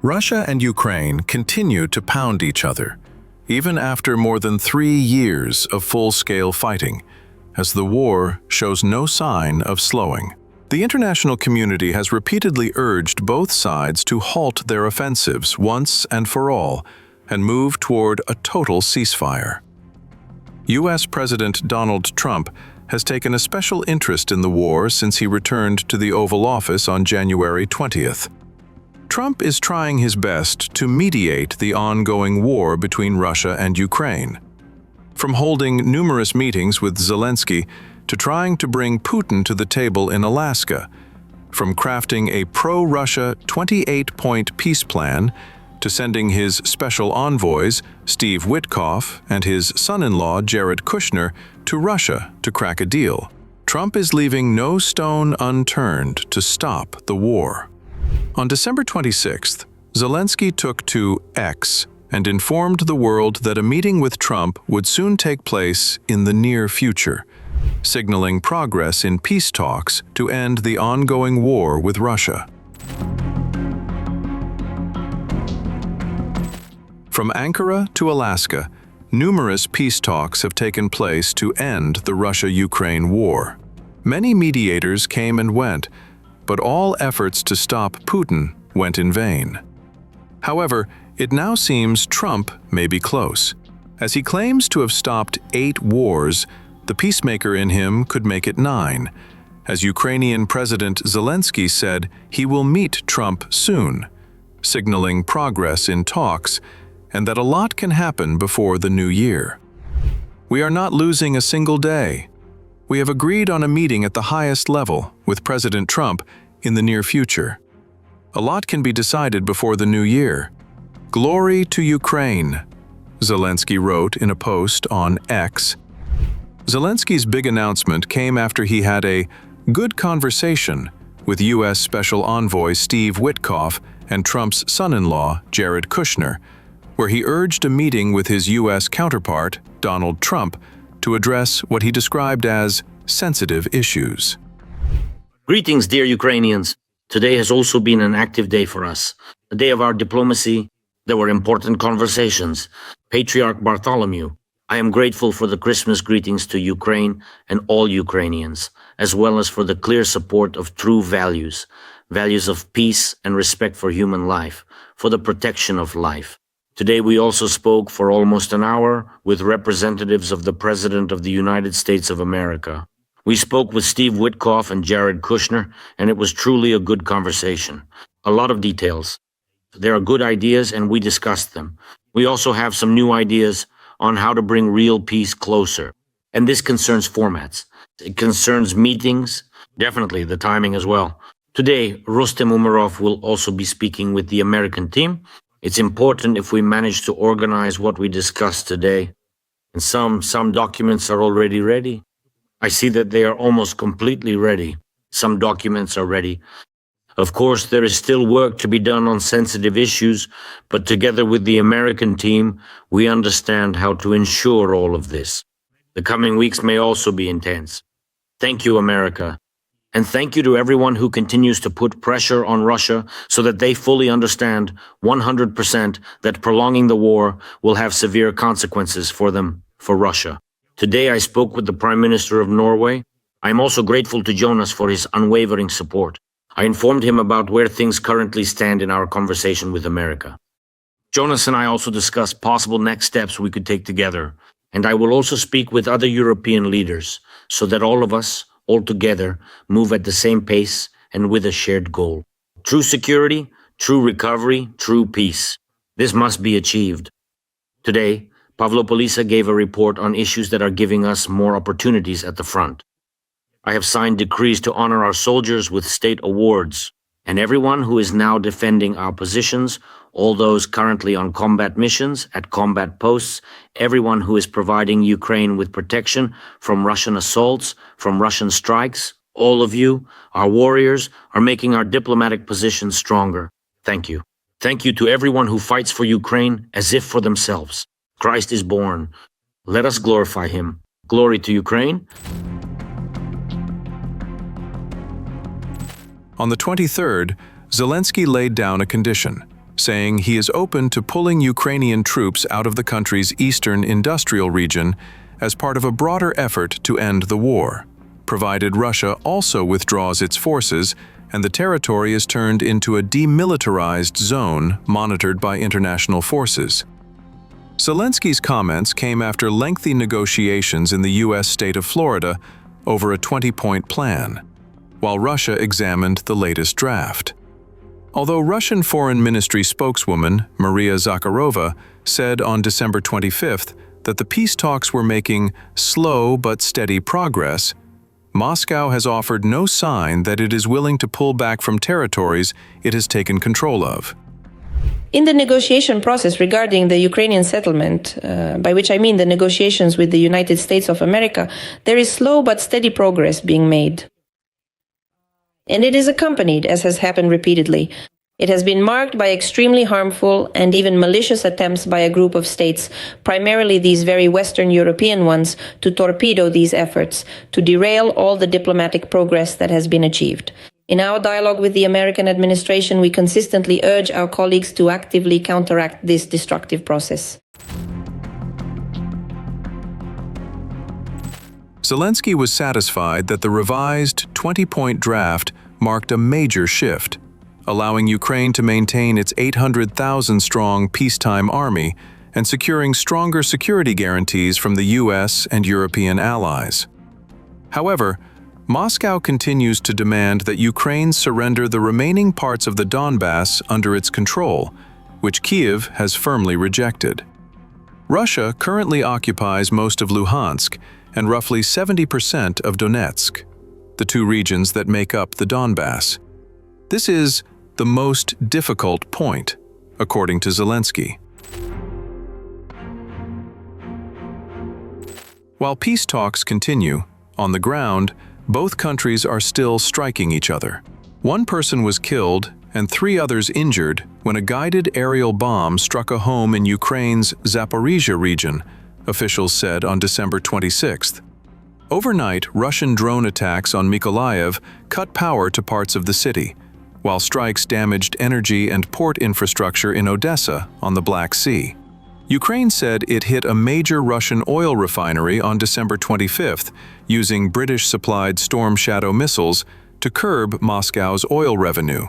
Russia and Ukraine continue to pound each other, even after more than 3 years of full-scale fighting, as the war shows no sign of slowing. The international community has repeatedly urged both sides to halt their offensives once and for all and move toward a total ceasefire. U.S. President Donald Trump has taken a special interest in the war since he returned to the Oval Office on January 20th. Trump is trying his best to mediate the ongoing war between Russia and Ukraine. From holding numerous meetings with Zelenskyy to trying to bring Putin to the table in Alaska, from crafting a pro-Russia 28-point peace plan to sending his special envoys, Steve Witkoff and his son-in-law, Jared Kushner, to Russia to crack a deal. Trump is leaving no stone unturned to stop the war. On December 26th, Zelenskyy took to X and informed the world that a meeting with Trump would soon take place in the near future, signaling progress in peace talks to end the ongoing war with Russia. From Ankara to Alaska, numerous peace talks have taken place to end the Russia-Ukraine war. Many mediators came and went, but all efforts to stop Putin went in vain. However, it now seems Trump may be close. As he claims to have stopped 8 wars, the peacemaker in him could make it 9. As Ukrainian President Zelenskyy said, he will meet Trump soon, signaling progress in talks and that a lot can happen before the new year. We are not losing a single day. We have agreed on a meeting at the highest level with President Trump in the near future. A lot can be decided before the new year. Glory to Ukraine, Zelenskyy wrote in a post on X. Zelenskyy's big announcement came after he had a good conversation with U.S. Special Envoy Steve Witkoff and Trump's son-in-law, Jared Kushner, where he urged a meeting with his U.S. counterpart, Donald Trump, to address what he described as sensitive issues. Greetings, dear Ukrainians. Today has also been an active day for us. A day of our diplomacy. There were important conversations. Patriarch Bartholomew. I am grateful for the Christmas greetings to Ukraine and all Ukrainians, as well as for the clear support of true values of peace and respect for human life, for the protection of life. Today we also spoke for almost an hour with representatives of the President of the United States of America. We spoke with Steve Witkoff and Jared Kushner, and it was truly a good conversation. A lot of details. There are good ideas, and we discussed them. We also have some new ideas on how to bring real peace closer. And this concerns formats. It concerns meetings, definitely the timing as well. Today, Rustem Umerov will also be speaking with the American team. It's important if we manage to organize what we discussed today. And some documents are already ready. I see that they are almost completely ready. Some documents are ready. Of course, there is still work to be done on sensitive issues, but together with the American team, we understand how to ensure all of this. The coming weeks may also be intense. Thank you, America. And thank you to everyone who continues to put pressure on Russia so that they fully understand 100% that prolonging the war will have severe consequences for them, for Russia. Today I spoke with the Prime Minister of Norway. I am also grateful to Jonas for his unwavering support. I informed him about where things currently stand in our conversation with America. Jonas and I also discussed possible next steps we could take together. And I will also speak with other European leaders so that all of us, all together, move at the same pace and with a shared goal. True security, true recovery, true peace. This must be achieved. Today, Pavlopolisa gave a report on issues that are giving us more opportunities at the front. I have signed decrees to honor our soldiers with state awards, and everyone who is now defending our positions, all those currently on combat missions, at combat posts, everyone who is providing Ukraine with protection from Russian assaults, from Russian strikes, all of you, our warriors, are making our diplomatic position stronger. Thank you. Thank you to everyone who fights for Ukraine as if for themselves. Christ is born. Let us glorify him. Glory to Ukraine. On the 23rd, Zelenskyy laid down a condition. saying he is open to pulling Ukrainian troops out of the country's eastern industrial region as part of a broader effort to end the war, provided Russia also withdraws its forces and the territory is turned into a demilitarized zone monitored by international forces. Zelensky's comments came after lengthy negotiations in the U.S. state of Florida over a 20-point plan, while Russia examined the latest draft. Although Russian Foreign Ministry spokeswoman Maria Zakharova said on December 25th that the peace talks were making slow but steady progress, Moscow has offered no sign that it is willing to pull back from territories it has taken control of. In the negotiation process regarding the Ukrainian settlement, by which I mean the negotiations with the United States of America, there is slow but steady progress being made. And it is accompanied, as has happened repeatedly. It has been marked by extremely harmful and even malicious attempts by a group of states, primarily these very Western European ones, to torpedo these efforts, to derail all the diplomatic progress that has been achieved. In our dialogue with the American administration, we consistently urge our colleagues to actively counteract this destructive process. Zelenskyy was satisfied that the revised 20-point draft marked a major shift, allowing Ukraine to maintain its 800,000-strong peacetime army and securing stronger security guarantees from the U.S. and European allies. However, Moscow continues to demand that Ukraine surrender the remaining parts of the Donbas under its control, which Kyiv has firmly rejected. Russia currently occupies most of Luhansk and roughly 70% of Donetsk, the two regions that make up the Donbas. This is the most difficult point, according to Zelenskyy. While peace talks continue, on the ground, both countries are still striking each other. One person was killed and 3 others injured when a guided aerial bomb struck a home in Ukraine's Zaporizhia region, officials said on December 26th. Overnight, Russian drone attacks on Mykolaiv cut power to parts of the city, while strikes damaged energy and port infrastructure in Odesa on the Black Sea. Ukraine said it hit a major Russian oil refinery on December 25th using British-supplied Storm Shadow missiles to curb Moscow's oil revenue.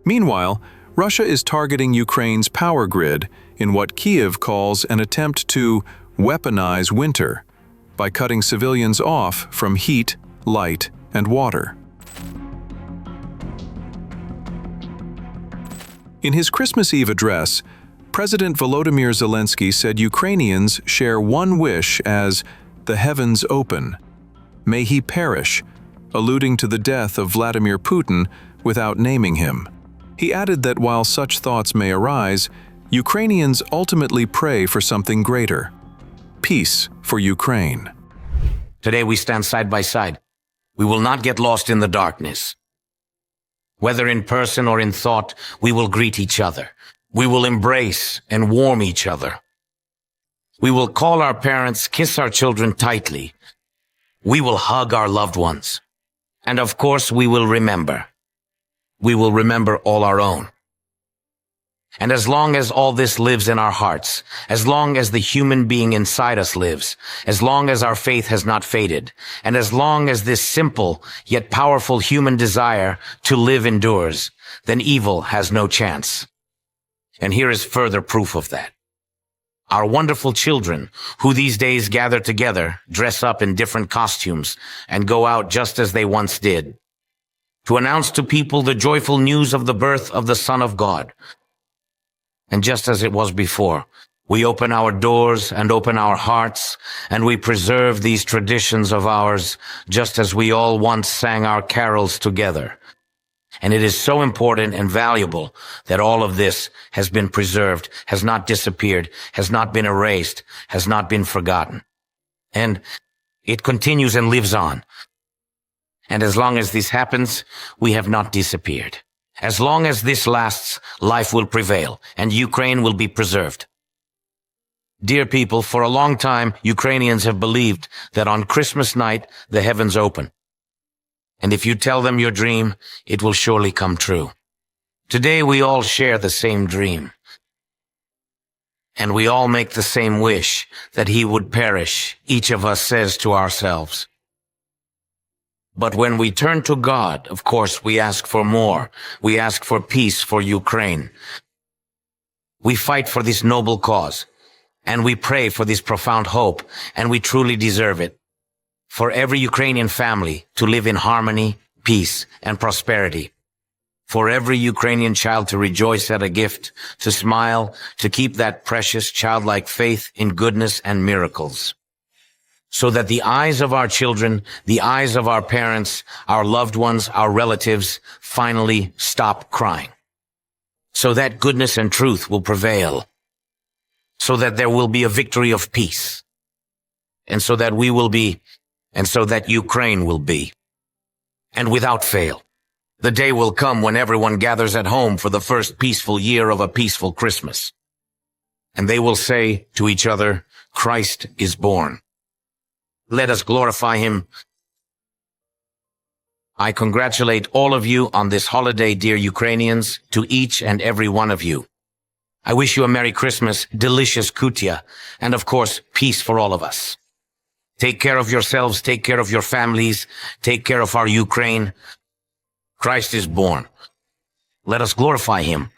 Meanwhile, Russia is targeting Ukraine's power grid in what Kyiv calls an attempt to weaponize winter by cutting civilians off from heat, light, and water. In his Christmas Eve address, President Volodymyr Zelenskyy said Ukrainians share one wish as the heavens open. May he perish, alluding to the death of Vladimir Putin without naming him. He added that while such thoughts may arise, Ukrainians ultimately pray for something greater: peace for Ukraine. Today we stand side by side. We will not get lost in the darkness. Whether in person or in thought, we will greet each other. We will embrace and warm each other. We will call our parents, kiss our children tightly. We will hug our loved ones. And of course, we will remember. We will remember all our own. And as long as all this lives in our hearts, as long as the human being inside us lives, as long as our faith has not faded, and as long as this simple yet powerful human desire to live endures, then evil has no chance. And here is further proof of that. Our wonderful children, who these days gather together, dress up in different costumes, and go out just as they once did, to announce to people the joyful news of the birth of the Son of God. And just as it was before, we open our doors and open our hearts, and we preserve these traditions of ours, just as we all once sang our carols together. And it is so important and valuable that all of this has been preserved, has not disappeared, has not been erased, has not been forgotten. And it continues and lives on. And as long as this happens, we have not disappeared. As long as this lasts, life will prevail, and Ukraine will be preserved. Dear people, for a long time, Ukrainians have believed that on Christmas night, the heavens open. And if you tell them your dream, it will surely come true. Today we all share the same dream. And we all make the same wish that he would perish, each of us says to ourselves. But when we turn to God, of course, we ask for more. We ask for peace for Ukraine. We fight for this noble cause, and we pray for this profound hope, and we truly deserve it. For every Ukrainian family to live in harmony, peace, and prosperity. For every Ukrainian child to rejoice at a gift, to smile, to keep that precious childlike faith in goodness and miracles. So that the eyes of our children, the eyes of our parents, our loved ones, our relatives, finally stop crying. So that goodness and truth will prevail. So that there will be a victory of peace. And so that we will be, and so that Ukraine will be. And without fail. The day will come when everyone gathers at home for the first peaceful year of a peaceful Christmas. And they will say to each other, Christ is born. Let us glorify him. I congratulate all of you on this holiday, dear Ukrainians, to each and every one of you. I wish you a Merry Christmas, delicious kutia, and of course, peace for all of us. Take care of yourselves, take care of your families, take care of our Ukraine. Christ is born. Let us glorify him.